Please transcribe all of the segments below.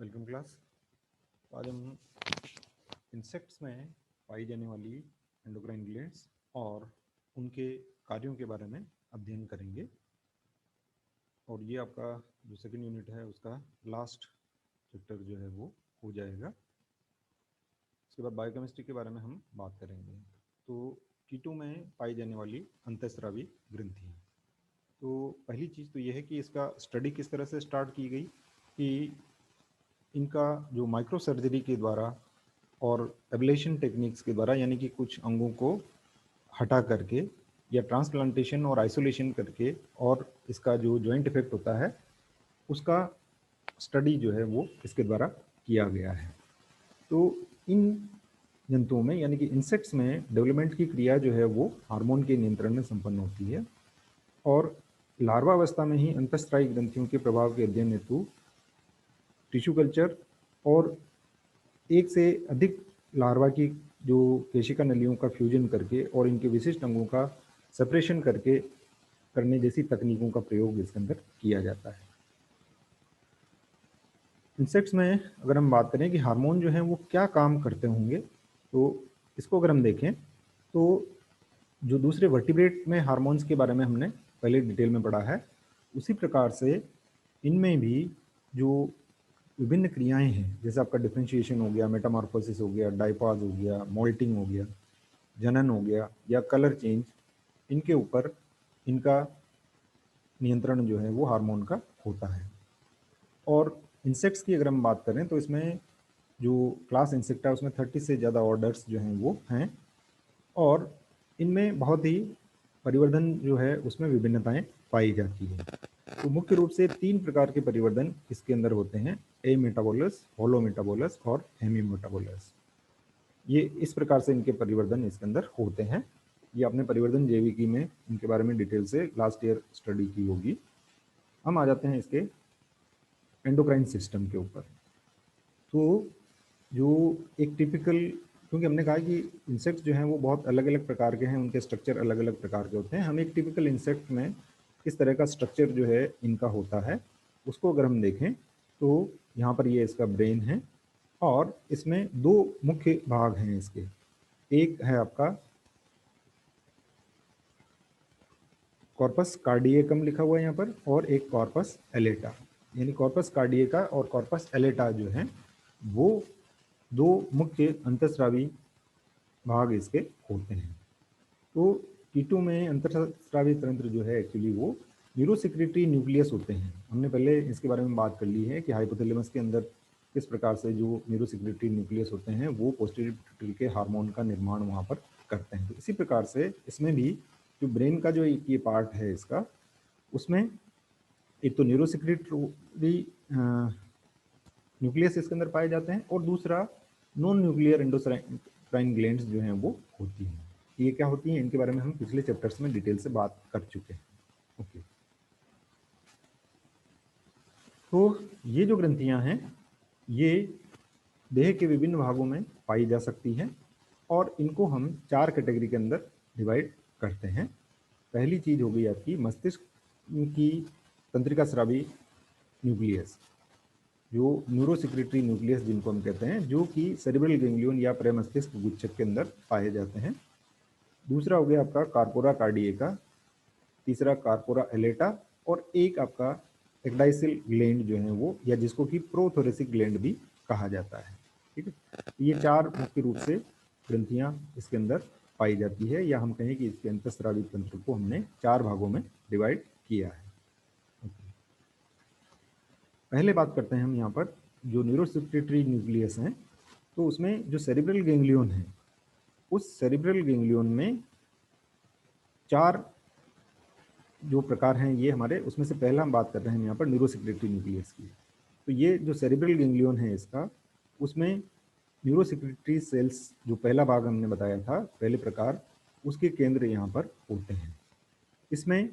Welcome class. आज हम insects में पाई जाने वाली एंडोक्राइन ग्लैंड्स और उनके कार्यों के बारे में अध्ययन करेंगे। और ये आपका जो सेकंड यूनिट है उसका लास्ट चैप्टर जो है वो हो जाएगा। इसके बाद बायोकेमिस्ट्री के बारे में हम बात करेंगे। तो कीटों में पाई जाने वाली अंतःस्रावी ग्रंथियाँ। तो पहली चीज़ तो ये है कि इसका स्टडी किस तरह से स्टार्ट की गई कि इनका जो माइक्रो सर्जरी के द्वारा और एब्लेशन टेक्निक्स के द्वारा, यानी कि कुछ अंगों को हटा करके या ट्रांसप्लांटेशन और आइसोलेशन करके, और इसका जो जॉइंट इफेक्ट होता है उसका स्टडी जो है वो इसके द्वारा किया गया है। तो इन जंतुओं में यानी कि इंसेक्ट्स में डेवलपमेंट की क्रिया जो है वो हार्मोन के नियंत्रण में संपन्न होती है, और लार्वा अवस्था में ही अंतःस्रावी ग्रंथियों के प्रभाव के अध्ययन हेतु टिश्यू कल्चर और एक से अधिक लार्वा की जो केशिका नलियों का फ्यूजन करके और इनके विशिष्ट अंगों का सेपरेशन करके करने जैसी तकनीकों का प्रयोग इसके अंदर किया जाता है। इंसेक्ट्स में अगर हम बात करें कि हार्मोन जो है वो क्या काम करते होंगे, तो इसको अगर हम देखें तो जो दूसरे वर्टिब्रेट में हार्मोन्स के बारे में हमने पहले डिटेल में पढ़ा है, उसी प्रकार से इनमें भी जो विभिन्न क्रियाएं हैं, जैसे आपका डिफ्रेंशिएशन हो गया, मेटामॉर्फोसिस हो गया, डाइपॉज हो गया, मोल्टिंग हो गया, जनन हो गया या कलर चेंज, इनके ऊपर इनका नियंत्रण जो है वो हार्मोन का होता है। और इंसेक्ट्स की अगर हम बात करें तो इसमें जो क्लास इंसेक्टा है उसमें 30 से ज़्यादा ऑर्डर्स जो हैं वो हैं, और इनमें बहुत ही परिवर्धन जो है उसमें विभिन्नताएं पाई जाती है। तो मुख्य रूप से 3 प्रकार के परिवर्तन इसके अंदर होते हैं: ए मेटाबोलस, होलो मेटाबोलस और हेमी मेटाबोलस। ये इस प्रकार से इनके परिवर्तन इसके अंदर होते हैं। ये आपने परिवर्तन जैविकी में इनके बारे में डिटेल से लास्ट ईयर स्टडी की होगी। हम आ जाते हैं इसके एंडोक्राइन सिस्टम के ऊपर। तो जो एक टिपिकल, क्योंकि हमने कहा कि इंसेक्ट्स जो हैं वो बहुत अलग अलग प्रकार के हैं, उनके स्ट्रक्चर अलग अलग प्रकार के होते हैं। हम एक टिपिकल इंसेक्ट में किस तरह का स्ट्रक्चर जो है इनका होता है उसको अगर हम देखें तो यहाँ पर ये इसका ब्रेन है, और इसमें दो मुख्य भाग हैं इसके। एक है आपका कॉर्पस कार्डियकम लिखा हुआ है यहाँ पर, और एक कॉर्पस एलेटा। यानी कॉर्पस कार्डियका और कॉर्पस एलेटा जो हैं वो दो मुख्य अंतःस्रावी भाग इसके होते हैं। तो कीटों में अंतःस्रावी तंत्र जो है एक्चुअली वो न्यूरोसेक्रेटरी न्यूक्लियस होते हैं। हमने पहले इसके बारे में बात कर ली है कि हाइपोथैलेमस के अंदर किस प्रकार से जो न्यूरोसेक्रेटरी न्यूक्लियस होते हैं वो पोस्टीरियर पिट्यूटरी के हार्मोन का निर्माण वहाँ पर करते हैं। तो इसी प्रकार से इसमें भी जो ब्रेन का जो ये पार्ट है इसका, उसमें एक तो न्यूरोसेक्रेटरी न्यूक्लियस इसके अंदर पाए जाते हैं, और दूसरा नॉन न्यूक्लियर एंडोक्राइन ग्लैंड्स जो हैं वो होती हैं। ये क्या होती हैं इनके बारे में हम पिछले चैप्टर्स में डिटेल से बात कर चुके हैं। ओके, तो ये जो ग्रंथियां हैं ये देह के विभिन्न भागों में पाई जा सकती हैं, और इनको हम 4 कैटेगरी के अंदर डिवाइड करते हैं। पहली चीज हो गई आपकी मस्तिष्क की तंत्रिका स्रावी न्यूक्लियस, जो न्यूरोसेक्रेटरी न्यूक्लियस जिनको हम कहते हैं, जो कि सेरेब्रल गैंग्लियन या प्रमस्तिष्क गुच्छक के अंदर पाए जाते हैं। दूसरा हो गया आपका कार्पोरा कार्डिएका, तीसरा कार्पोरा एलेटा, और एक आपका एक्डाइसिल ग्लैंड जो है वो, या जिसको कि प्रोथोरेसिक ग्लैंड भी कहा जाता है। ठीक है, ये 4 मुख्य रूप से ग्रंथियां इसके अंदर पाई जाती है, या हम कहें कि इसके अंतःस्रावी तंत्र को हमने 4 भागों में डिवाइड किया है। पहले बात करते हैं हम यहाँ पर जो न्यूरोसेक्रेटरी न्यूक्लियस हैं, तो उसमें जो सेरेब्रल गैंग्लियन है, उस सेरेब्रल गैंग्लियन में 4 जो प्रकार हैं ये हमारे, उसमें से पहला हम बात कर रहे हैं यहाँ पर न्यूरोसेक्रेटरी न्यूक्लियस की। तो ये जो सेरेब्रल गैंग्लियन है इसका, उसमें न्यूरोसेक्रेटरी सेल्स जो पहला भाग हमने बताया था, पहले प्रकार, उसके केंद्र यहाँ पर होते हैं। इसमें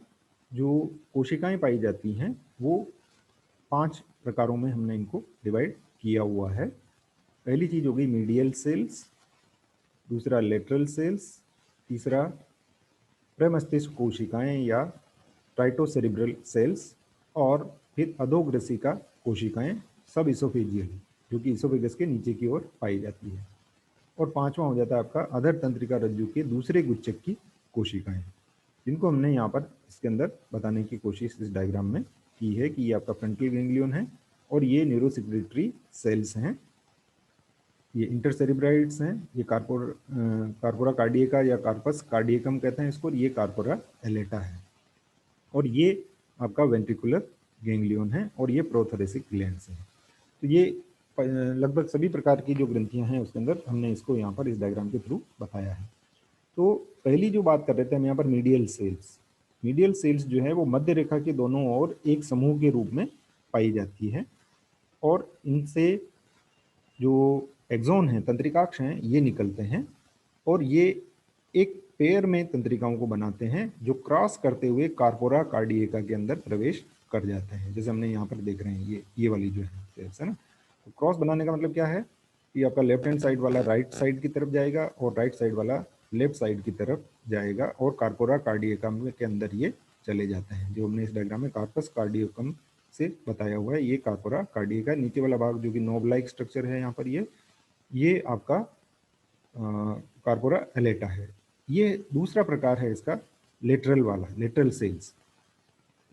जो कोशिकाएं पाई जाती हैं वो 5 प्रकारों में हमने इनको डिवाइड किया हुआ है। पहली चीज हो गई मीडियल सेल्स, दूसरा लेटरल सेल्स, तीसरा प्रमस्तिष्क कोशिकाएं या ट्राइटोसेरिब्रल सेल्स, और फिर अधोग्रसिका कोशिकाएं, सब इसोफेजियल, जो कि इसोफेगस के नीचे की ओर पाई जाती है। और पांचवा हो जाता है आपका अधर तंत्रिका रज्जु के दूसरे गुच्छक की कोशिकाएं, जिनको हमने यहाँ पर इसके अंदर बताने की कोशिश इस डायग्राम में की है कि ये आपका फ्रंटल गैंग्लियन है और ये न्यूरोसेक्रेटरी सेल्स हैं, ये इंटरसेरिब्राइड्स हैं, ये कार्पोरा कार्डियका या कार्पस कार्डियकम कहते हैं इसको, ये कार्पोरा एलेटा है, और ये आपका वेंट्रिकुलर गैंग्लियन है, और ये प्रोथोरेसिक ग्लैंड्स हैं। तो ये लगभग सभी प्रकार की जो ग्रंथियां हैं उसके अंदर हमने इसको यहाँ पर इस डायग्राम के थ्रू बताया है। तो पहली जो बात कर रहे थे हम यहाँ पर मीडियल सेल्स। मीडियल सेल्स जो है वो मध्य रेखा के दोनों ओर एक समूह के रूप में पाई जाती है, और इनसे जो एक्सोन है, तंत्रिकाक्ष हैं, ये निकलते हैं, और ये एक पेयर में तंत्रिकाओं को बनाते हैं जो क्रॉस करते हुए कार्पोरा कार्डियका के अंदर प्रवेश कर जाते हैं, जैसे हमने यहाँ पर देख रहे हैं ये वाली जो है सेल्स है ना। तो क्रॉस बनाने का मतलब क्या है कि आपका लेफ्ट हैंड साइड वाला राइट साइड की तरफ जाएगा और राइट साइड वाला लेफ्ट साइड की तरफ जाएगा, और कार्पोरा कार्डियकम के अंदर ये चले जाते हैं, जो हमने इस डायग्राम में कार्पस कार्डियकम से बताया हुआ है। ये कार्पोरा कार्डियका, नीचे वाला भाग जो कि नोब लाइक स्ट्रक्चर है यहाँ पर, ये आपका कार्पोरा एलेटा है। ये दूसरा प्रकार है इसका लेटरल वाला, लेटरल सेल्स।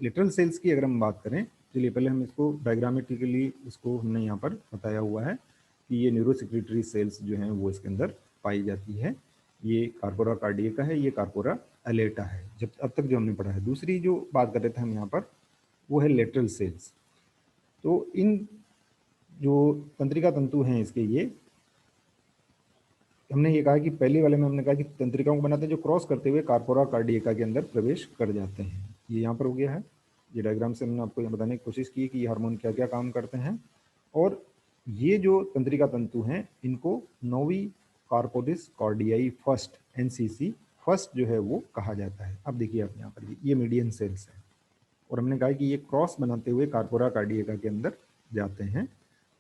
लेटरल सेल्स की अगर हम बात करें, चलिए पहले हम इसको डायग्रामेटिकली इसको हमने यहाँ पर बताया हुआ है कि ये न्यूरोसेक्रेटरी सेल्स जो हैं वो इसके अंदर पाई जाती है। ये कार्पोरा कार्डियका है, ये कार्पोरा एलेटा है, जब अब तक जो हमने पढ़ा है। दूसरी जो बात कर रहे थे हम यहाँ पर वो है लेटरल सेल्स। तो इन जो तंत्रिका तंतु हैं इसके, ये हमने ये कहा कि पहले वाले में हमने कहा कि तंत्रिकाओं को बनाते हैं जो क्रॉस करते हुए कार्पोरा कार्डियका के अंदर प्रवेश कर जाते हैं। ये यहाँ पर हो गया है, ये डायग्राम से हमने आपको बताने की कोशिश की कि ये हार्मोन क्या क्या काम करते हैं। और ये जो तंत्रिका तंतु हैं इनको नोवी कार्पोडिस कार्डियाई फर्स्ट, एनसीसी फर्स्ट जो है वो कहा जाता है। अब देखिए आप यहाँ पर ये मीडियन सेल्स है, और हमने कहा कि ये क्रॉस बनाते हुए कार्पोरा कार्डियका के अंदर जाते हैं,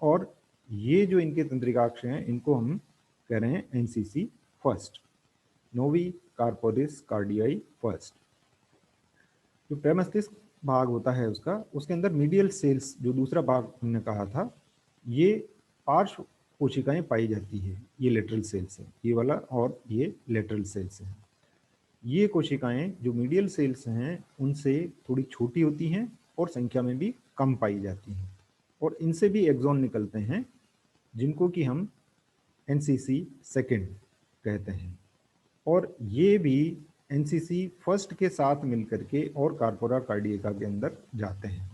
और ये जो इनके तंत्रिकाक्ष हैं इनको हम कह रहे हैं एनसीसी फर्स्ट, नोवी कार्पोडिस कार्डियाई फर्स्ट। जो प्रमस्तिष्क भाग होता है उसका, उसके अंदर मीडियल सेल्स जो दूसरा भाग हमने कहा था, ये पार्श्व कोशिकाएं पाई जाती है। ये लेटरल सेल्स है, ये वाला, और ये लेटरल सेल्स है। ये कोशिकाएं जो मीडियल सेल्स हैं उनसे थोड़ी छोटी होती हैं और संख्या में भी कम पाई जाती हैं, और इनसे भी एक्सोन निकलते हैं जिनको कि हम एनसीसी सेकेंड कहते हैं, और ये भी एनसीसी फर्स्ट के साथ मिलकर के और कार्पोरा कार्डियका के अंदर जाते हैं।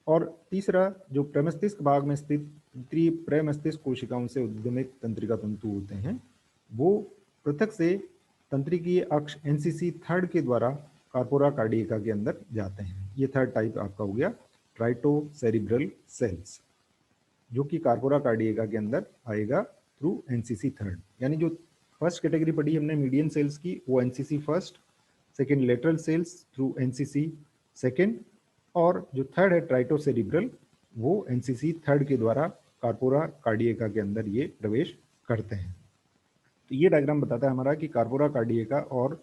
और तीसरा जो प्रमस्तिष्क भाग में स्थित प्रमस्तिष्क कोशिकाओं से उद्गमित तंत्रिका तंतु होते हैं, वो पृथक से तंत्रिकीय अक्ष एनसीसी थर्ड के द्वारा कार्पोरा कार्डियका के अंदर जाते हैं। ये थर्ड टाइप आपका हो गया ट्राइटोसेरिब्रल सेल्स, जो कि कार्पोरा कार्डियका के अंदर आएगा थ्रू एनसीसी थर्ड। यानी जो फर्स्ट कैटेगरी पढ़ी हमने मीडियन सेल्स की, वो NCC first, second lateral cells through NCC second, और जो थर्ड है ट्राइटोसेरिब्रल, वो एनसीसी थर्ड के द्वारा कार्पोरा कार्डियका के अंदर ये प्रवेश करते हैं। तो ये डायग्राम बताता है हमारा कि कार्पोरा कार्डियका और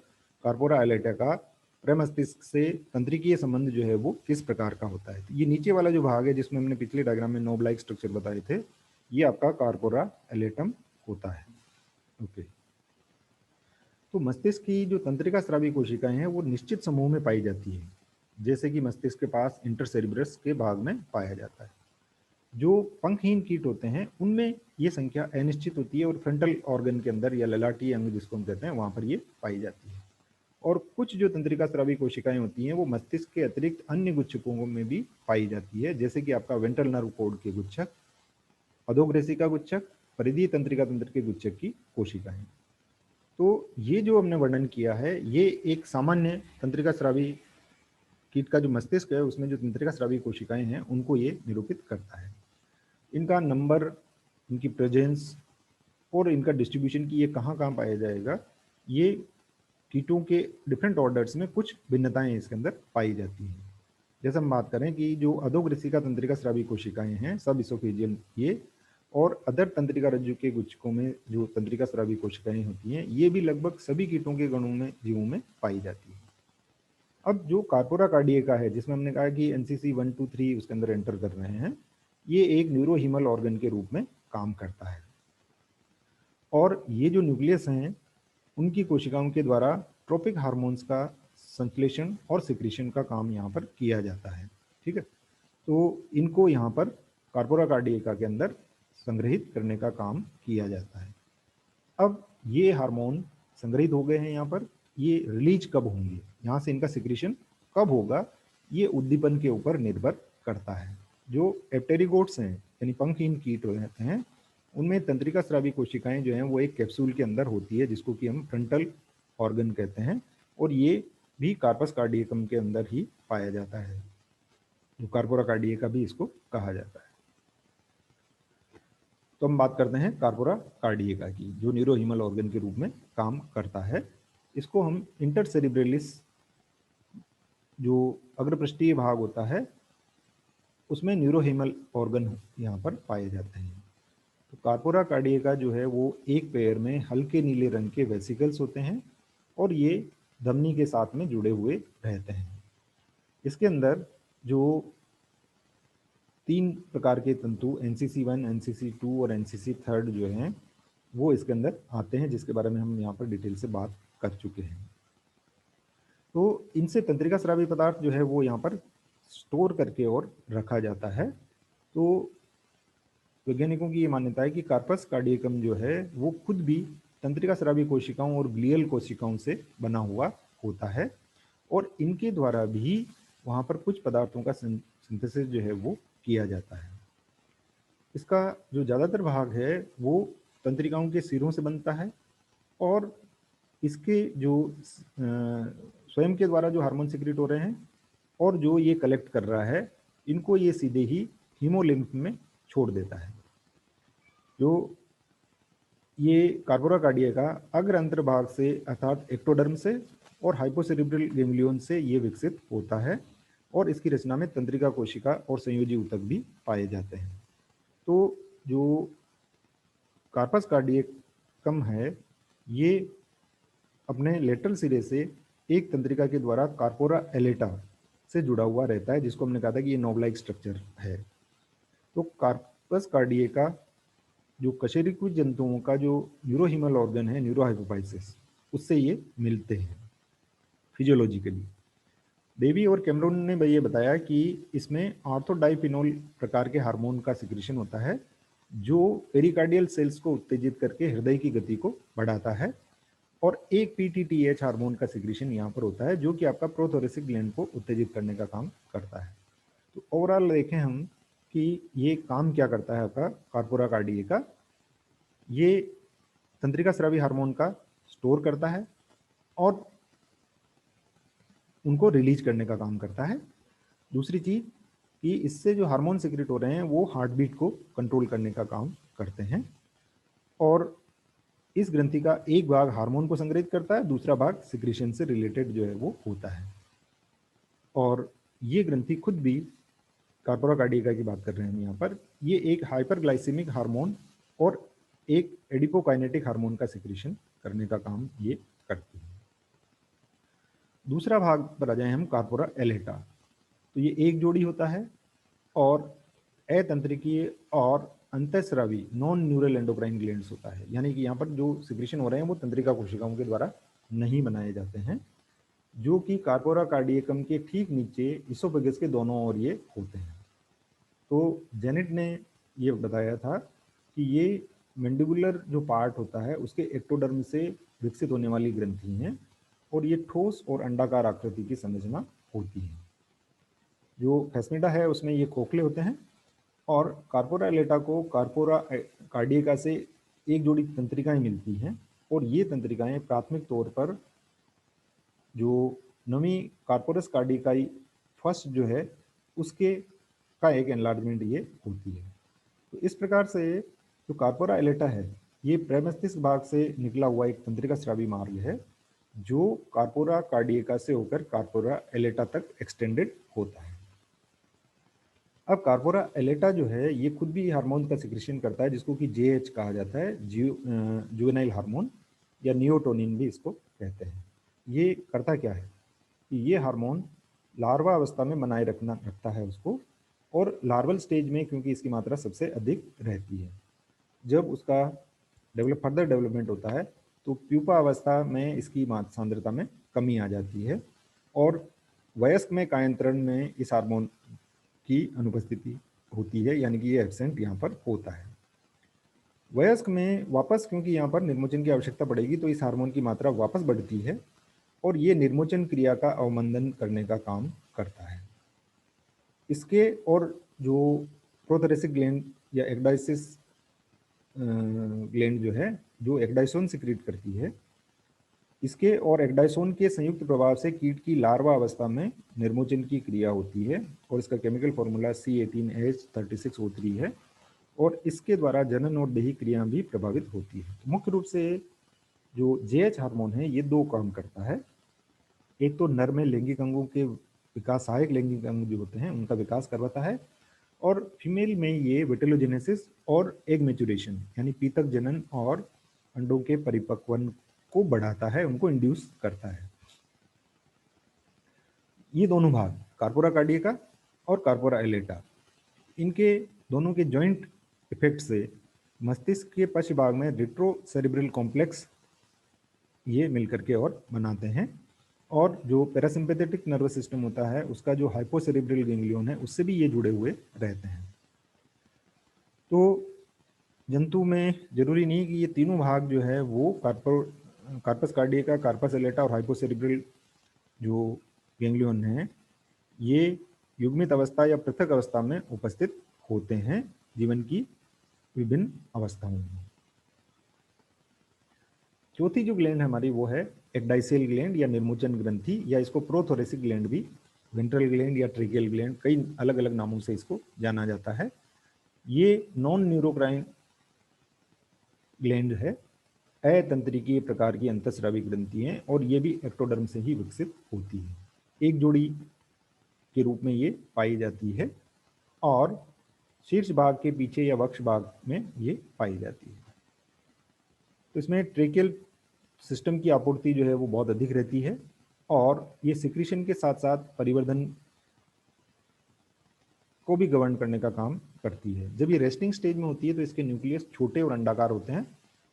कार्पोरा एलेटा का प्रमस्तिष्क से तंत्रिकीय संबंध जो है वो किस प्रकार का होता है। तो ये नीचे वाला जो भाग है जिसमें हमने पिछले डायग्राम में नोब लाइक स्ट्रक्चर बताए थे, ये आपका कार्पोरा एलेटम होता है। ओके, तो मस्तिष्क की जो तंत्रिका स्रावी कोशिकाएं हैं वो निश्चित समूह में पाई जाती है, जैसे कि मस्तिष्क के पास इंटरसेरिब्रस के भाग में पाया जाता है। जो पंखहीन कीट होते हैं उनमें ये संख्या अनिश्चित होती है, और फ्रंटल ऑर्गन के अंदर या ललाटी अंग जिसको हम कहते हैं वहां पर ये पाई जाती है। और कुछ जो तंत्रिका स्रावी कोशिकाएं होती हैं वो मस्तिष्क के अतिरिक्त अन्य गुच्छकों में भी पाई जाती है, जैसे कि आपका वेंट्रल नर्व कोड के गुच्छक, अधोग्रेसिका गुच्छक, परिधीय तंत्रिका तंत्र के गुच्छक की कोशिकाएं। तो ये जो हमने वर्णन किया है ये एक सामान्य तंत्रिका स्रावी कीट का जो मस्तिष्क है उसमें जो तंत्रिका स्रावी कोशिकाएं हैं उनको ये निरूपित करता है। इनका नंबर, इनकी प्रेजेंस और इनका डिस्ट्रीब्यूशन की ये कहाँ कहाँ पाया जाएगा, ये कीटों के डिफरेंट ऑर्डर्स में कुछ भिन्नताएं इसके अंदर पाई जाती हैं। जैसे हम बात करें कि जो अधोग्रेसिका तंत्रिका स्रावी कोशिकाएं हैं, सब इसोफेजियल ये, और अदर तंत्रिका रज्जु के गुच्छकों में जो तंत्रिका स्रावी कोशिकाएं होती हैं ये भी लगभग सभी कीटों के गणों में, जीवों में पाई जाती है। अब जो कार्पोरा कार्डियका है जिसमें हमने कहा कि एनसीसी 1, 2, 3 उसके अंदर एंटर कर रहे हैं, ये एक न्यूरोहीमल ऑर्गन के रूप में काम करता है। और ये जो न्यूक्लियस हैं उनकी कोशिकाओं के द्वारा ट्रोपिक हार्मोन्स का संश्लेषण और सिक्रीशन का काम यहाँ पर किया जाता है। ठीक है, तो इनको यहाँ पर कार्पोरा कार्डिएका के अंदर संग्रहित करने का काम किया जाता है। अब ये हार्मोन संग्रहित हो गए हैं यहाँ पर, ये रिलीज कब होंगे, यहाँ से इनका सिक्रीशन कब होगा, ये उद्दीपन के ऊपर निर्भर करता है। जो एप्टेरिगोट्स हैं यानी पंखहीन कीट रहते हैं, उनमें तंत्रिका स्रावी कोशिकाएं जो हैं वो एक कैप्सूल के अंदर होती है जिसको कि हम फ्रंटल ऑर्गन कहते हैं, और ये भी कार्पस कार्डियकम के अंदर ही पाया जाता है, जो कार्पोरा कार्डियका भी इसको कहा जाता है। तो हम बात करते हैं कार्पोरा कार्डियका की, जो न्यूरोहीमल ऑर्गन के रूप में काम करता है। इसको हम इंटरसेरिब्रेलिस, जो अग्रपृष्ठीय भाग होता है, उसमें न्यूरोहीमल ऑर्गन यहाँ पर पाए जाते हैं। तो कार्पोरा कार्डियका जो है वो एक पेयर में हल्के नीले रंग के वेसिकल्स होते हैं और ये धमनी के साथ में जुड़े हुए रहते हैं। इसके अंदर जो 3 प्रकार के तंतु NCC1, NCC2 और NCC3 जो हैं वो इसके अंदर आते हैं, जिसके बारे में हम यहाँ पर डिटेल से बात कर चुके हैं। तो इनसे तंत्रिका स्रावी पदार्थ जो है वो यहाँ पर स्टोर करके और रखा जाता है। तो वैज्ञानिकों की ये मान्यता है कि कार्पस कार्डियकम जो है वो खुद भी तंत्रिका स्रावी कोशिकाओं और ग्लियल कोशिकाओं से बना हुआ होता है, और इनके द्वारा भी वहाँ पर कुछ पदार्थों का सिंथेसिस जो है वो किया जाता है। इसका जो ज़्यादातर भाग है वो तंत्रिकाओं के सिरों से बनता है, और इसके जो स्वयं के द्वारा जो हार्मोन सिक्रेट हो रहे हैं और जो ये कलेक्ट कर रहा है, इनको ये सीधे ही हीमोलिम्फ में छोड़ देता है। जो ये कार्पोरा कार्डियका अग्र अंतर्भाग से अर्थात एक्टोडर्म से और हाइपोसेरिब्रल गैंग्लियन से ये विकसित होता है, और इसकी रचना में तंत्रिका कोशिका और संयोजी ऊतक भी पाए जाते हैं। तो जो कार्पस कार्डियकम है ये अपने लेटरल सिरे से एक तंत्रिका के द्वारा कार्पोरा एलेटा से जुड़ा हुआ रहता है, जिसको हमने कहा था कि ये नोब-लाइक स्ट्रक्चर है। तो कार्पस कार्डियका जो कशेरुकी जंतुओं का जो न्यूरोहीमल ऑर्गन है, न्यूरोहाइपोफाइसिस, उससे ये मिलते हैं फिजियोलॉजिकली। डेवी और कैमरून ने ये बताया कि इसमें ऑर्थोडाइफिनोल प्रकार के हार्मोन का सिक्रीशन होता है, जो पेरिकार्डियल सेल्स को उत्तेजित करके हृदय की गति को बढ़ाता है, और एक PTTH हार्मोन का सिक्रीशन यहाँ पर होता है, जो कि आपका प्रोथोरेसिक ग्लैंड को उत्तेजित करने का काम करता है। तो ओवरऑल देखें हम कि ये काम क्या करता है आपका कार्पोरा कार्डियका। ये तंत्रिका स्रावी हार्मोन का स्टोर करता है और उनको रिलीज करने का काम करता है। दूसरी चीज कि इससे जो हार्मोन सिक्रेट हो रहे हैं वो हार्ट बीट को कंट्रोल करने का काम करते हैं, और इस ग्रंथि का एक भाग हार्मोन को संग्रहित करता है, दूसरा भाग सिक्रीशन से रिलेटेड जो है वो होता है। और ये ग्रंथि खुद भी, कार्पोरा कार्डियका की बात कर रहे हैं हम यहाँ पर, ये एक हाइपरग्लाइसेमिक हार्मोन और एक एडिपोकाइनेटिक हार्मोन का सिक्रीशन करने का काम ये करती है। दूसरा भाग पर आ जाए हम, कार्पोरा एलेटा। तो ये एक जोड़ी होता है और अतंत्रिकीय और अंतःस्रावी नॉन न्यूरल एंडोक्राइन ग्लैंड्स होता है, यानी कि यहाँ पर जो सिक्रीशन हो रहे हैं वो तंत्रिका कोशिकाओं के द्वारा नहीं बनाए जाते हैं, जो कि कार्पोरा कार्डियकम के ठीक नीचे इसोफेगस के दोनों ओर ये होते हैं। तो जेनेट ने ये बताया था कि ये मैंडिबुलर जो पार्ट होता है उसके एक्टोडर्म से विकसित होने वाली ग्रंथि हैं, और ये ठोस और अंडाकार आकृति की संरचना होती है। जो फेस्मिडा है उसमें ये खोखले होते हैं, और कार्पोरा एलेटा को कार्पोरा कार्डियका से एक जोड़ी तंत्रिकाएं मिलती हैं, और ये तंत्रिकाएं प्राथमिक तौर पर जो नवी कार्पोरस कार्डियकाई फर्स्ट जो है उसके का एक एनलार्जमेंट ये होती है। तो इस प्रकार से जो कार्पोरा एलेटा है ये प्रेमस्तिष्क भाग से निकला हुआ एक तंत्रिका स्रावी मार्ग है, जो कार्पोरा कार्डियका से होकर कार्पोरा एलेटा तक एक्सटेंडेड होता है। अब कार्पोरा एलेटा जो है ये खुद भी हार्मोन का सिक्रीशन करता है, जिसको कि JH कहा जाता है, जुवेनाइल हार्मोन, या नियोटोनिन भी इसको कहते हैं। ये करता क्या है कि ये हार्मोन लार्वा अवस्था में बनाए रखता है उसको, और लार्वल स्टेज में क्योंकि इसकी मात्रा सबसे अधिक रहती है। जब उसका फर्दर डेवलपमेंट होता है तो प्यूपा अवस्था में इसकी सांद्रता में कमी आ जाती है और वयस्क में कायांतरण में इस हार्मोन की अनुपस्थिति होती है, यानी कि ये एब्सेंट यहाँ पर होता है। वयस्क में वापस क्योंकि यहाँ पर निर्मोचन की आवश्यकता पड़ेगी तो इस हार्मोन की मात्रा वापस बढ़ती है और ये निर्मोचन क्रिया का अवमंदन करने का काम करता है। इसके और जो प्रोथोरेसिक ग्लैंड या एक्डाइसिस ग्लैंड जो है जो एक्डाइसोन सिक्रीट करती है, इसके और एक्डाइसोन के संयुक्त प्रभाव से कीट की लार्वा अवस्था में निर्मोचन की क्रिया होती है और इसका केमिकल फॉर्मूला C18H36O3 है और इसके द्वारा जनन और देही क्रिया भी प्रभावित होती है। तो मुख्य रूप से जो JH हार्मोन है ये दो काम करता है। एक तो नर में लैंगिक अंगों के विकास, सहायक लैंगिक अंग जो होते हैं उनका विकास करवाता है और फीमेल में ये विटेलोजेनेसिस और एग मैच्योरेशन यानी पीतक जनन और अंडों के परिपक्वन को बढ़ाता है, उनको इंड्यूस करता है। ये दोनों भाग कार्पोरा कार्डियका और कार्पोरा एलेटा, इनके दोनों के जॉइंट इफेक्ट से मस्तिष्क के पश्च भाग में रेट्रोसेरेब्रल कॉम्प्लेक्स ये मिलकर के और बनाते हैं और जो पैरासिम्पैथेटिक नर्वस सिस्टम होता है उसका जो हाइपोसेरेब्रल गैंग्लियन है उससे भी ये जुड़े हुए रहते हैं। तो जंतु में जरूरी नहीं कि ये तीनों भाग जो है वो कार्पस कार्डियका, कार्पस एलेटा और हाइपोसेरेब्रल जो गैंग्लियन है ये युग्मित अवस्था या पृथक अवस्था में उपस्थित होते हैं जीवन की विभिन्न अवस्थाओं में। चौथी जो ग्लैंड हमारी वो है एक्डाइसेल ग्लैंड या निर्मोचन ग्रंथि, या इसको प्रोथोरेसिक ग्लैंड भी, वेंट्रल ग्लैंड या ट्रेकियल ग्लैंड, कई अलग अलग नामों से इसको जाना जाता है। ये नॉन न्यूरोक्राइन ग्लैंड है, अतंत्रिकीय प्रकार की अंतःस्रावी ग्रंथि है और ये भी एक्टोडर्म से ही विकसित होती है। एक जोड़ी के रूप में ये पाई जाती है और शीर्ष भाग के पीछे या वक्ष भाग में ये पाई जाती है। तो इसमें ट्रेकियल सिस्टम की आपूर्ति जो है वो बहुत अधिक रहती है और ये सिक्रीशन के साथ साथ परिवर्धन को भी गवर्न करने का काम करती है। जब ये रेस्टिंग स्टेज में होती है तो इसके न्यूक्लियस छोटे और अंडाकार होते हैं,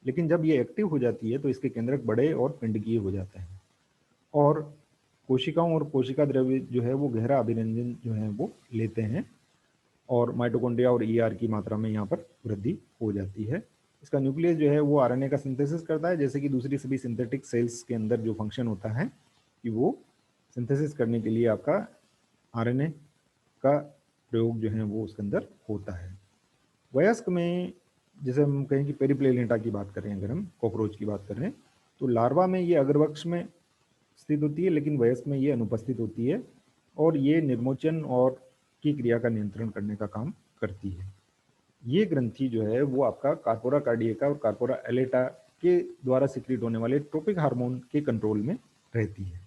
लेकिन जब ये एक्टिव हो जाती है तो इसके केंद्रक बड़े और पिंडकीय हो जाते हैं और कोशिकाओं और कोशिका द्रव्य जो है वो गहरा अभिरंजन जो है वो लेते हैं और माइटोकॉन्ड्रिया और ER की मात्रा में यहाँ पर वृद्धि हो जाती है। इसका न्यूक्लियस जो है वो RNA का सिंथेसिस करता है, जैसे कि दूसरी सभी सिंथेटिक सेल्स के अंदर जो फंक्शन होता है कि वो सिंथेसिस करने के लिए आपका RNA का प्रयोग जो है वो उसके अंदर होता है। वयस्क में जैसे हम कहें कि पेरिप्लेनेटा की बात करें, अगर हम कॉकरोच की बात करें तो लार्वा में ये अग्रवक्ष में स्थित होती है, लेकिन वयस्क में ये अनुपस्थित होती है और ये निर्मोचन और की क्रिया का नियंत्रण करने का काम करती है। ये ग्रंथि जो है वो आपका कार्पोरा कार्डियका और कार्पोरा एलेटा के द्वारा सिक्रीट होने वाले ट्रोपिक हार्मोन के कंट्रोल में रहती है।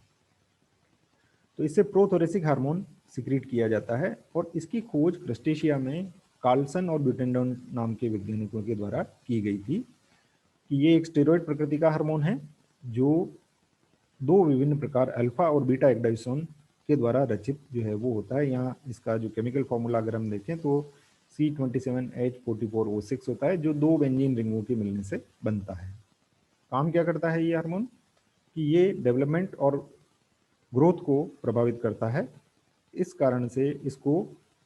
तो इससे प्रोथोरेसिक हार्मोन सिक्रीट किया जाता है और इसकी खोज क्रस्टेशिया में कार्लसन और ब्यूटेंडन नाम के वैज्ञानिकों के द्वारा की गई थी कि ये एक स्टेरॉइड प्रकृति का हार्मोन है जो दो विभिन्न प्रकार अल्फा और बीटा एक्डाइसोन के द्वारा रचित जो है वो होता है। यहाँ इसका जो केमिकल फॉर्मूला अगर हम देखें तो C27H44O6 होता है जो दो बेंजीन रिंगों के मिलने से बनता है। काम क्या करता है ये हार्मोन कि ये डेवलपमेंट और ग्रोथ को प्रभावित करता है, इस कारण से इसको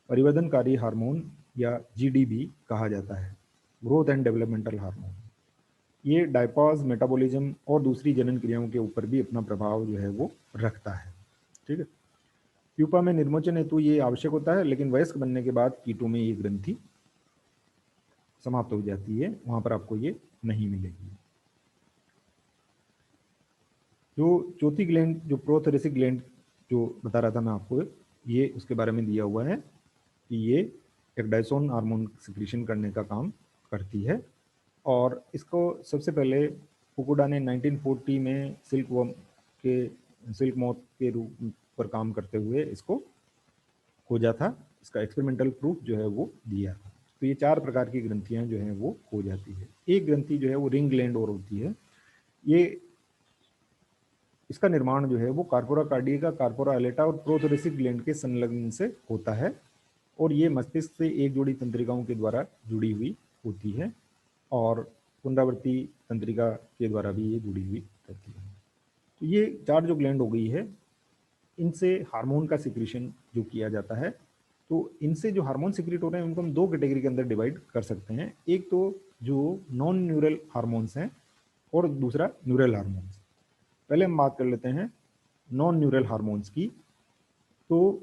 परिवर्धनकारी हार्मोन या GD भी कहा जाता है, ग्रोथ एंड डेवलपमेंटल हार्मोन। ये डायपॉज, मेटाबॉलिज्म और दूसरी जनन क्रियाओं के ऊपर भी अपना प्रभाव जो है वो रखता है। ठीक है, प्यूपा में निर्मोचन हेतु ये आवश्यक होता है, लेकिन वयस्क बनने के बाद कीटों में ये ग्रंथि समाप्त हो जाती है, वहां पर आपको ये नहीं मिलेगी। जो चौथी ग्लैंड जो प्रोथोरेसिक ग्लैंड जो बता रहा था मैं आपको, ये उसके बारे में दिया हुआ है कि ये एक्डाइसोन हार्मोन सिक्रीशन करने का काम करती है और इसको सबसे पहले फुकुडा ने 1940 में सिल्क मौत के रूप पर काम करते हुए इसको खोजा था, इसका एक्सपेरिमेंटल प्रूफ जो है वो दिया था। तो ये चार प्रकार की ग्रंथियां जो हैं वो हो जाती है। एक ग्रंथि जो है वो रिंग ग्लैंड और होती है, ये इसका निर्माण जो है वो कार्पोरा कार्डियका, कार्पोरा एलेटा और प्रोथोरेसिक ग्लैंड के संलग्न से होता है और ये मस्तिष्क से एक जोड़ी तंत्रिकाओं के द्वारा जुड़ी हुई होती है और पुनरावर्ती तंत्रिका के द्वारा भी ये जुड़ी हुई रहती है। तो ये 4 जो ग्लैंड हो गई है, इनसे हार्मोन का सिक्रीशन जो किया जाता है। तो इनसे जो हार्मोन सिक्रीट हो रहे हैं उनको हम 2 कैटेगरी के अंदर डिवाइड कर सकते हैं। एक तो जो नॉन न्यूरल हार्मोन्स हैं और दूसरा न्यूरल हार्मोन्स। पहले हम बात कर लेते हैं नॉन न्यूरल हार्मोन्स की। तो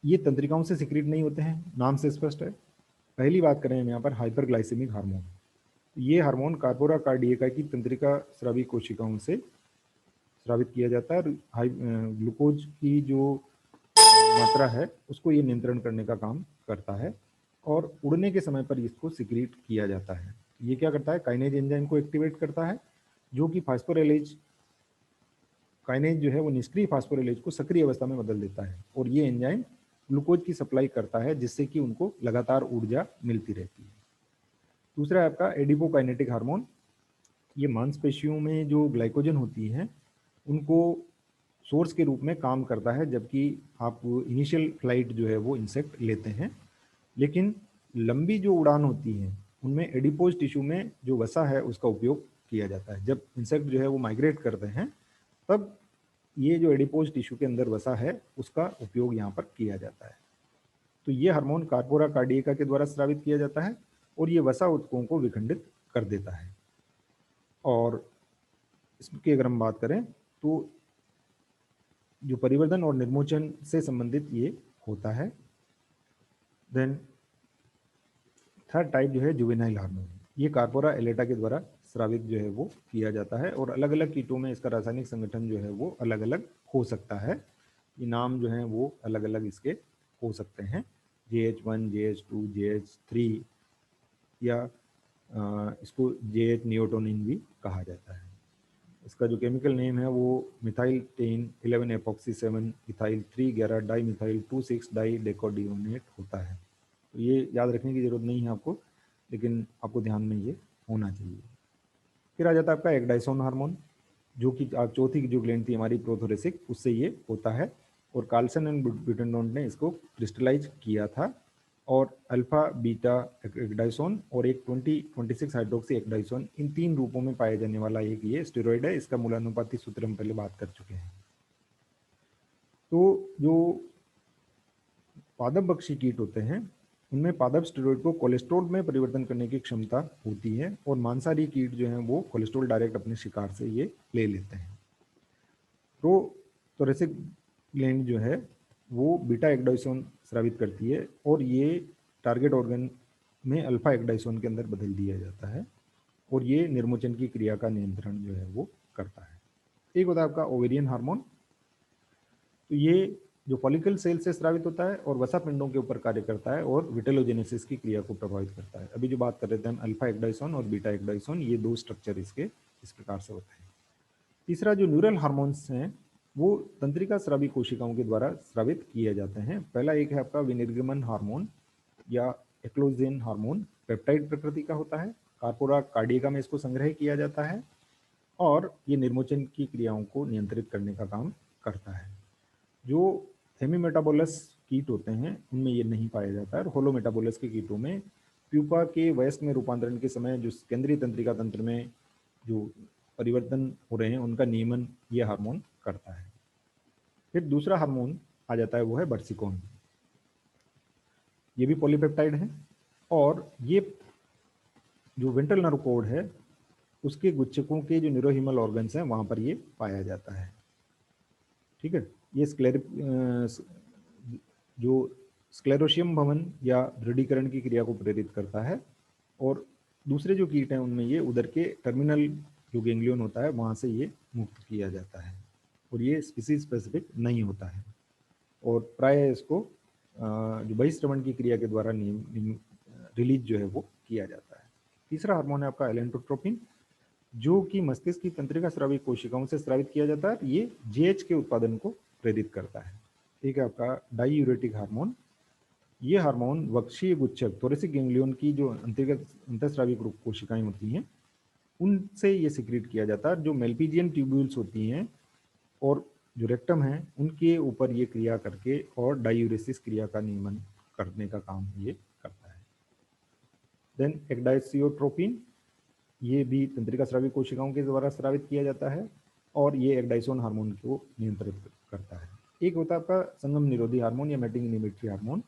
ये तंत्रिकाओं से सिक्रीट नहीं होते हैं, नाम से स्पष्ट है। पहली बात करें हम यहाँ पर हाइपरग्लाइसेमिक हार्मोन। ये हार्मोन कार्पोरा कार्डियका की तंत्रिका स्रावी कोशिकाओं से स्रावित किया जाता है और ग्लूकोज की जो मात्रा है उसको ये नियंत्रण करने का काम करता है और उड़ने के समय पर इसको सिक्रीट किया जाता है। ये क्या करता है, काइनेज एंजाइम को एक्टिवेट करता है जो कि फास्फोरिलेज काइनेज जो है वो निष्क्रिय फास्फोरिलेज को सक्रिय अवस्था में बदल देता है और ये एंजाइम ग्लूकोज की सप्लाई करता है जिससे कि उनको लगातार ऊर्जा मिलती रहती है। दूसरा है आपका एडिपोकाइनेटिक हार्मोन। ये मांसपेशियों में जो ग्लाइकोजन होती है उनको सोर्स के रूप में काम करता है, जबकि आप इनिशियल फ्लाइट जो है वो इंसेक्ट लेते हैं। लेकिन लंबी जो उड़ान होती है उनमें एडिपोज टिश्यू में जो वसा है उसका उपयोग किया जाता है। जब इंसेक्ट जो है वो माइग्रेट करते हैं तब ये जो एडिपोज टिश्यू के अंदर वसा है उसका उपयोग यहाँ पर किया जाता है। तो ये हार्मोन कार्पोरा कार्डियका के द्वारा स्रावित किया जाता है और ये वसा ऊतकों को विखंडित कर देता है। और इसकी अगर हम बात करें तो जो परिवर्धन और निर्मोचन से संबंधित ये होता है। देन थर्ड टाइप जो है जुवेनाइल हार्मोन। ये कार्पोरा एलेटा के द्वारा स्रावित जो है वो किया जाता है और अलग अलग कीटों में इसका रासायनिक संगठन जो है वो अलग अलग हो सकता है। ये नाम जो है वो अलग अलग इसके हो सकते हैं, JH1, JH2, JH3 या इसको JH नियोटोनिन भी कहा जाता है। इसका जो केमिकल नेम है वो methyl 10 11 epoxy 7 ethyl 3 11 di methyl 26 di decadienoate होता है। तो ये याद रखने की जरूरत नहीं है आपको, लेकिन आपको ध्यान में ये होना चाहिए। फिर आ जाता है आपका एगडाइसोन हार्मोन, जो कि चौथी जो ग्लैंड थी हमारी प्रोथोरेसिक, उससे ये होता है और कार्लसन एंड ब्यूटेनडॉन ने इसको क्रिस्टलाइज किया था। और अल्फा बीटा एगडाइसोन और एक 20-26 हाइड्रोक्सी एगडाइसोन, इन 3 रूपों में पाया जाने वाला एक ये स्टेरॉइड है। इसका मूलानुपाती सूत्र हम पहले बात कर चुके हैं। तो जो पादप बक्षी कीट होते हैं उनमें पादप स्टेरॉइड को कोलेस्ट्रॉल में परिवर्तन करने की क्षमता होती है और मांसाहारी कीट जो हैं वो कोलेस्ट्रॉल डायरेक्ट अपने शिकार से ये ले लेते हैं। तो थोरेसिक ग्लैंड जो है वो बीटा एगडाइसोन स्रावित करती है और ये टारगेट ऑर्गन में अल्फा एगडाइसोन के अंदर बदल दिया जाता है और ये निर्मोचन की क्रिया का नियंत्रण जो है वो करता है। एक होता है आपका ओवेरियन हार्मोन। तो ये जो फॉलिकल सेल से स्रावित होता है और वसा पिंडों के ऊपर कार्य करता है और विटेलोजेनेसिस की क्रिया को प्रभावित करता है। अभी जो बात कर रहे थे हम अल्फा एगडाइसोन और बीटा एगडाइसोन, ये 2 स्ट्रक्चर इसके इस प्रकार से होते हैं। तीसरा जो न्यूरल हार्मोन्स हैं वो तंत्रिका स्रावी कोशिकाओं के द्वारा स्रावित किए जाते हैं। पहला एक है आपका विनिर्गमन हार्मोन या एक्लोजिन हार्मोन, पेप्टाइड प्रकृति का होता है। कार्पोरा कार्डियका में इसको संग्रह किया जाता है और ये निर्मोचन की क्रियाओं को नियंत्रित करने का काम करता है। जो हेमीमेटाबोलस कीट होते हैं उनमें ये नहीं पाया जाता है और होलोमेटाबोलस के कीटों में प्यूपा के वयस्क में रूपांतरण के समय जो केंद्रीय तंत्रिका तंत्र में जो परिवर्तन हो रहे हैं उनका नियमन ये हार्मोन करता है। फिर दूसरा हार्मोन आ जाता है वो है बर्सिकोन। ये भी पॉलीपेप्टाइड है और ये जो वेंट्रल नर्व कोड है उसके गुच्छकों के जो न्यूरोहीमल ऑर्गन्स हैं वहां पर ये पाया जाता है। ठीक है, ये जो स्क्लेरोशियम भवन या दृढ़ीकरण की क्रिया को प्रेरित करता है और दूसरे जो कीट हैं उनमें ये उधर के टर्मिनल जो गैंग्लियन होता है वहाँ से ये मुक्त किया जाता है और ये स्पीसीज स्पेसिफिक नहीं होता है और प्राय इसको जो बहिश्रवण की क्रिया के द्वारा रिलीज जो है वो किया जाता है। तीसरा हार्मोन है आपका एलेंटोट्रोपिन, जो कि मस्तिष्क की तंत्रिका स्रावी कोशिकाओं से स्रावित किया जाता है। ये जेएच के उत्पादन को प्रेरित करता है। एक है आपका डाईयूरेटिक हार्मोन। ये हार्मोन वक्षीय गुच्छक थोरेसिक गैंग्लियन की जो अंतर्गत अंतःस्रावी कोशिकाएं होती हैं उनसे ये सिक्रीट किया जाता है। जो मेल्पीजियन ट्यूब्यूल्स होती हैं और जो रेक्टम है उनके ऊपर ये क्रिया करके और डायूरेसिस क्रिया का नियमन करने का काम ये करता है। देन एक्डाइसियोट्रोपिन, ये भी तंत्रिका स्रावी कोशिकाओं के द्वारा स्रावित किया जाता है और ये एक्डाइसोन हार्मोन को नियंत्रित करता है। एक होता है आपका संगम निरोधी हार्मोन या मैटिंग इनहिबिटरी हार्मोन,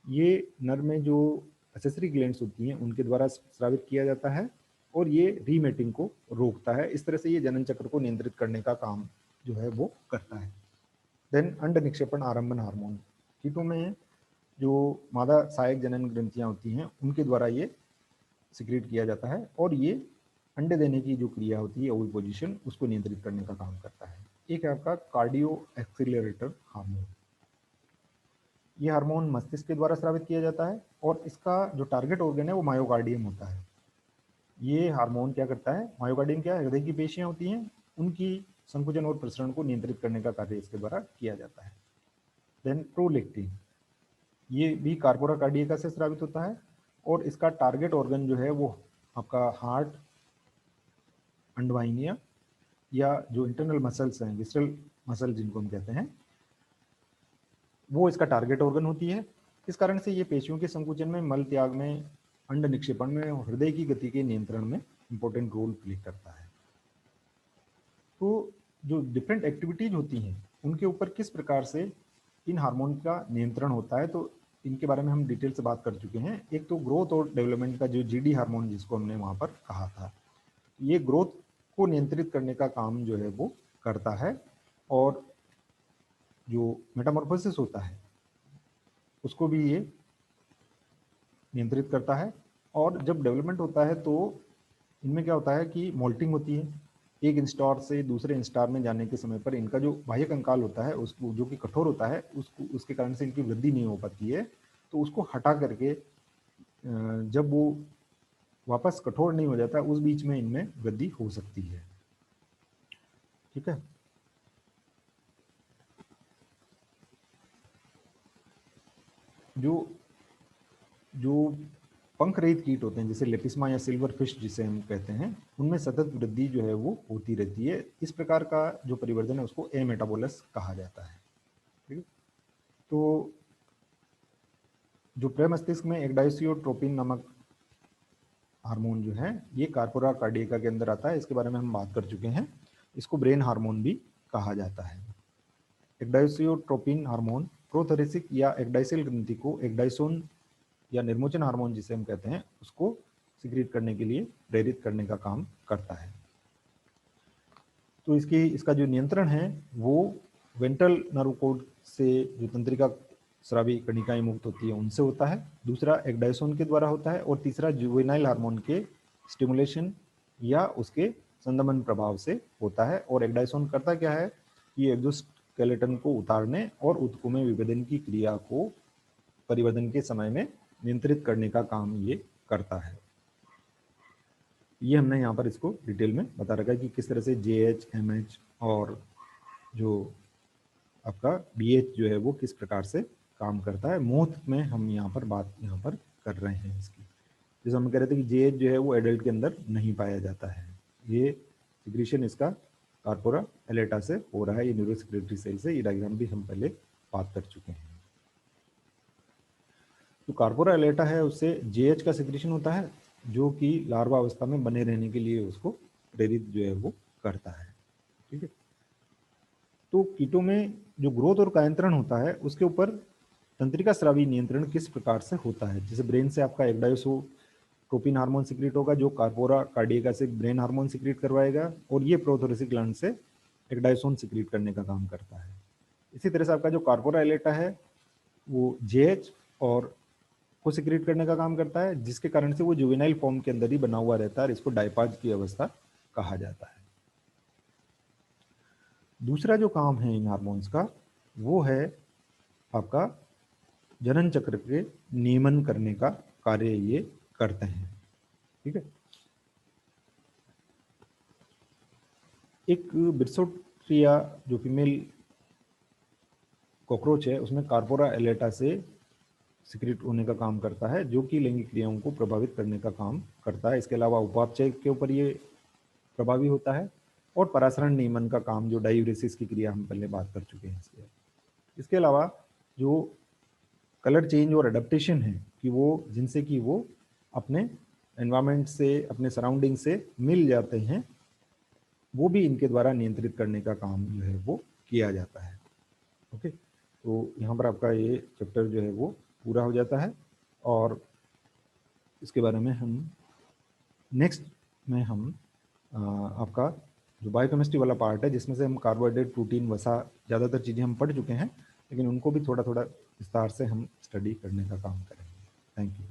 ये नर में जो एसेसरी ग्लैंड्स होती हैं उनके द्वारा स्रावित किया जाता है और ये रीमेटिंग को रोकता है। इस तरह से ये जनन चक्र को नियंत्रित करने का काम जो है वो करता है। देन अंड निक्षेपण आरंभन हार्मोन, कीटों में जो मादा सहायक जनन ग्रंथियां होती हैं उनके द्वारा ये सिक्रेट किया जाता है और ये अंडे देने की जो क्रिया होती है ओविपोजिशन उसको नियंत्रित करने का काम करता है। एक है आपका कार्डियो एक्सीलरेटर हार्मोन, ये हार्मोन मस्तिष्क के द्वारा स्रावित किया जाता है और इसका जो टारगेट ऑर्गन है वो मायोकार्डियम होता है। ये हार्मोन क्या करता है, मायोकार्डियम क्या है, हृदय की पेशियां होती हैं, उनकी संकुचन और प्रसरण को नियंत्रित करने का कार्य इसके द्वारा किया जाता है। देन प्रोलेक्टिन, ये भी कार्पोरा कार्डियका से स्रावित होता है और इसका टारगेट ऑर्गन जो है वो आपका हार्ट, अंडवाहिनियाँ या जो इंटरनल मसल्स हैं, विसरल मसल जिनको हम कहते हैं, वो इसका टारगेट ऑर्गन होती है। इस कारण से ये पेशियों के संकुचन में, मल त्याग में, अंड निक्षेपण में और हृदय की गति के नियंत्रण में इंपॉर्टेंट रोल प्ले करता है। तो जो डिफरेंट एक्टिविटीज होती हैं उनके ऊपर किस प्रकार से इन हार्मोन का नियंत्रण होता है, तो इनके बारे में हम डिटेल से बात कर चुके हैं। एक तो ग्रोथ और डेवलपमेंट का जो जीडी हार्मोन जिसको हमने वहाँ पर कहा था, ये ग्रोथ को नियंत्रित करने का काम जो है वो करता है और जो मेटामॉर्फोसिस होता है उसको भी ये नियंत्रित करता है। और जब डेवलपमेंट होता है तो इनमें क्या होता है कि मोल्टिंग होती है, एक इंस्टार से दूसरे इंस्टार में जाने के समय पर इनका जो बाह्य कंकाल होता है उसको जो कि कठोर होता है उसको उसके कारण से इनकी वृद्धि नहीं हो पाती है, तो उसको हटा करके जब वो वापस कठोर नहीं हो जाता उस बीच में इनमें वृद्धि हो सकती है। ठीक है, जो जो पंख रहित कीट होते हैं जैसे लेपिस्मा या सिल्वर फिश जिसे हम कहते हैं, उनमें सतत वृद्धि जो है वो होती रहती है। इस प्रकार का जो परिवर्तन है उसको एमेटाबोलस कहा जाता है। ठीक है, तो जो प्रेमस्तिष्क में एक्डाइसियोट्रोपिन नामक हार्मोन जो है ये कार्पोरा कार्डियका के अंदर आता है, इसके बारे में हम बात कर चुके हैं। इसको ब्रेन हार्मोन भी कहा जाता है। एक्डाइसियोट्रोपिन हार्मोन प्रोथोरेसिक या एक्डाइसियल ग्रंथि को एक्डाइसोन या निर्मोचन हार्मोन जिसे हम कहते हैं उसको सिक्रीट करने के लिए प्रेरित करने का काम करता है। तो इसका जो नियंत्रण है वो वेंट्रल नर्व कोड से जो तंत्रिका स्रावी कणिकाएं मुक्त होती है उनसे होता है, दूसरा एक्डाइसोन के द्वारा होता है और तीसरा जुवेनाइल हार्मोन के स्टिमुलेशन या उसके संदमन प्रभाव से होता है। और एक्डाइसोन करता क्या है कि एक्सोस्केलेटन को उतारने और ऊतकों में विभेदन की क्रिया को परिवर्तन के समय में नियंत्रित करने का काम ये करता है। ये हमने यहाँ पर इसको डिटेल में बता रखा है कि किस तरह से JH, MH और जो आपका BH जो है वो किस प्रकार से काम करता है। मोथ में हम यहाँ पर बात कर रहे हैं इसकी। जैसे हम कह रहे थे कि JH जो है वो एडल्ट के अंदर नहीं पाया जाता है, ये सिक्रीशन इसका कार्पोरा एलेटा से हो रहा है, ये न्यूरोसेक्रेटरी सेल से। ये डायग्राम भी हम पहले बात कर चुके हैं। तो कार्पोरा एलेटा है उससे JH का सिक्रीशन होता है जो कि लार्वा अवस्था में बने रहने के लिए उसको प्रेरित जो है वो करता है। ठीक है, तो कीटों में जो ग्रोथ और कायंत्रण होता है उसके ऊपर तंत्रिका स्रावी नियंत्रण किस प्रकार से होता है। जैसे ब्रेन से आपका एक्डाइसोट्रोपिन हार्मोन सिक्रीट होगा जो कार्पोरा कार्डियका से ब्रेन हार्मोन सिक्रीट करवाएगा और ये प्रोथोरेसिक ग्लैंड से एक्डाइसोन सिक्रीट करने का काम करता है। इसी तरह से आपका जो कार्पोरा एलेटा है वो JH और को सिक्रेट करने का काम करता है, जिसके कारण से वो जुवेनाइल फॉर्म के अंदर ही बना हुआ रहता है और इसको डायपाज की अवस्था कहा जाता है। दूसरा जो काम है इन हार्मोन्स का वो है आपका जनन चक्र के नियमन करने का कार्य ये करते हैं। ठीक है, एक ब्रिसोट्रिया जो फीमेल कॉकरोच है उसमें कार्पोरा एलेटा से सिक्रेट होने का काम करता है जो कि लैंगिक क्रियाओं को प्रभावित करने का काम करता है। इसके अलावा उपापचय के ऊपर ये प्रभावी होता है और परासरण नियमन का काम जो डायूरेसिस की क्रिया हम पहले बात कर चुके हैं इसके अलावा जो कलर चेंज और अडेप्टेशन है कि वो जिनसे कि वो अपने एनवायरनमेंट से, अपने सराउंडिंग से मिल जाते हैं, वो भी इनके द्वारा नियंत्रित करने का काम जो है वो किया जाता है। ओके, तो यहाँ पर आपका ये चैप्टर जो है वो पूरा हो जाता है, और इसके बारे में हम नेक्स्ट में हम आपका जो बायोकेमिस्ट्री वाला पार्ट है, जिसमें से हम कार्बोहाइड्रेट, प्रोटीन, वसा, ज़्यादातर चीज़ें हम पढ़ चुके हैं, लेकिन उनको भी थोड़ा थोड़ा विस्तार से हम स्टडी करने का काम करेंगे। Thank you.